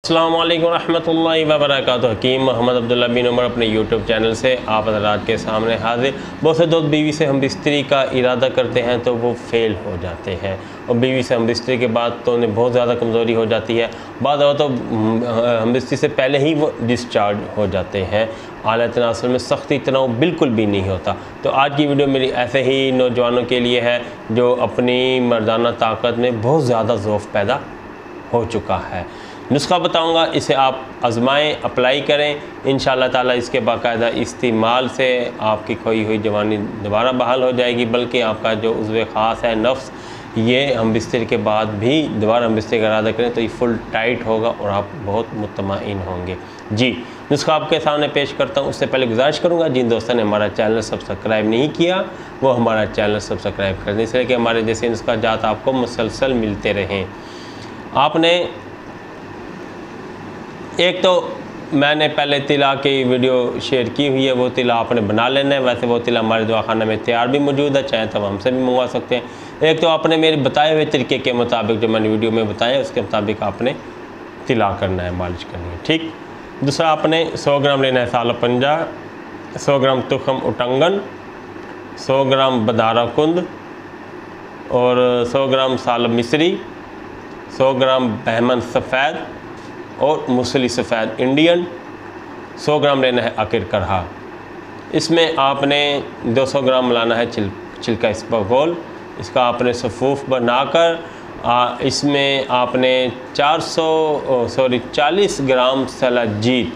अस्सलामु अलैकुम रहमतुल्लाहि व बरकातुहू। हकीम मोहम्मद अब्दुल्ला बिन उमर अपने यूट्यूब चैनल से आप हज़रात के सामने हाजिर। बहुत से दोस्त बीवी से हम बिस्तरी का इरादा करते हैं तो वो फेल हो जाते हैं और बीवी से हम बिस्तरी के बाद तो उन्हें बहुत ज़्यादा कमज़ोरी हो जाती है। बाद तो हम बिस्तरी से पहले ही वो डिस्चार्ज हो जाते हैं। आला तनासुल में सख्ती तनाव बिल्कुल भी नहीं होता। तो आज की वीडियो मेरी ऐसे ही नौजवानों के लिए है जो अपनी मर्दाना ताकत में बहुत ज़्यादा ज़ौफ़ पैदा हो चुका है। नुस्खा बताऊंगा, इसे आप आज़माएँ, अप्लाई करें। इंशाअल्लाह ताला इसके बाकायदा इस्तेमाल से आपकी खोई हुई जवानी दोबारा बहाल हो जाएगी, बल्कि आपका जो उज़्व ख़ास है नफ्स, ये हम बिस्तर के बाद भी दोबारा हम बिस्तर का इरादा करें तो ये फुल टाइट होगा और आप बहुत मुतमईन होंगे। जी, नुस्खा आपके सामने पेश करता हूँ। उससे पहले गुजारिश करूँगा जिन दोस्तों ने हमारा चैनल सब्सक्राइब नहीं किया वो हमारा चैनल सब्सक्राइब कर दें, इसलिए कि हमारे जैसे नुस्खा जात आपको मुसलसल मिलते रहें। आपने एक तो मैंने पहले तिला की वीडियो शेयर की हुई है, वो तिला आपने बना लेना है। वैसे वो तिला हमारे दवाखाना में तैयार भी मौजूद है, चाहे तो हमसे भी मंगवा सकते हैं। एक तो आपने मेरे बताए हुए तरीके के मुताबिक, जो मैंने वीडियो में बताया उसके मुताबिक आपने तिला करना है, मालिश करनी है, ठीक। दूसरा, आपने 100 ग्राम लेना है साल पंजा, 100 ग्राम तुखम उटंगन, 100 ग्राम बदारा कुंद और 100 ग्राम सालब मिस्री, 100 ग्राम बहमन सफ़ेद और मूसली सफ़ेद इंडियन, 100 ग्राम लेना है अकीर करहा। इसमें आपने 200 ग्राम मिलाना है छिलका इसबगोल। इसका आपने सफ़ूफ़ बनाकर इसमें आपने 40 ग्राम सलाजीत,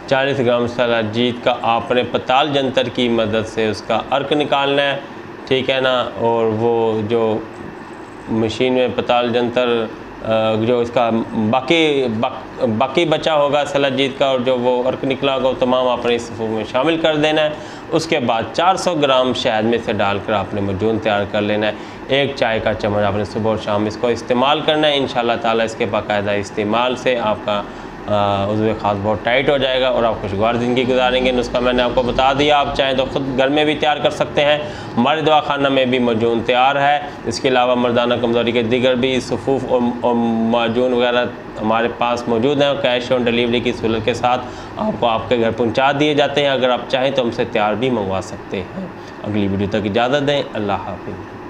40 ग्राम सलाजीत का आपने पताल जंतर की मदद से उसका अर्क निकालना है, ठीक है ना। और वो जो मशीन में पताल जंतर जो इसका बाकी बचा होगा सलाजीत का और जो वो अर्क निकला होगा वो तमाम आपने इस सफ़ूफ़ में शामिल कर देना है। उसके बाद 400 ग्राम शहद में से डालकर आपने मजून तैयार कर लेना है। 1 चाय का चम्मच आपने सुबह और शाम इसको इस्तेमाल करना है। इंशाअल्लाह ताला इसके बाकायदा इस्तेमाल से आपका उज़्व ख़ास बहुत टाइट हो जाएगा और आप खुशगवार ज़िंदगी गुजारेंगे। नुस्खा मैंने आपको बता दिया, आप चाहें तो ख़ुद घर में भी तैयार कर सकते हैं। हमारे दवाखाना में भी मजून तैयार है। इसके अलावा मर्दाना कमज़ोरी के दीगर भी सफ़ूफ़ और माजून वगैरह हमारे पास मौजूद हैं। कैश ऑन डिलीवरी की सहूलत के साथ आपको आपके घर पहुँचा दिए जाते हैं। अगर आप चाहें तो हमसे तैयार भी मंगवा सकते हैं। अगली वीडियो तक इजाज़त दें। अल्लाह हाफ़िज़।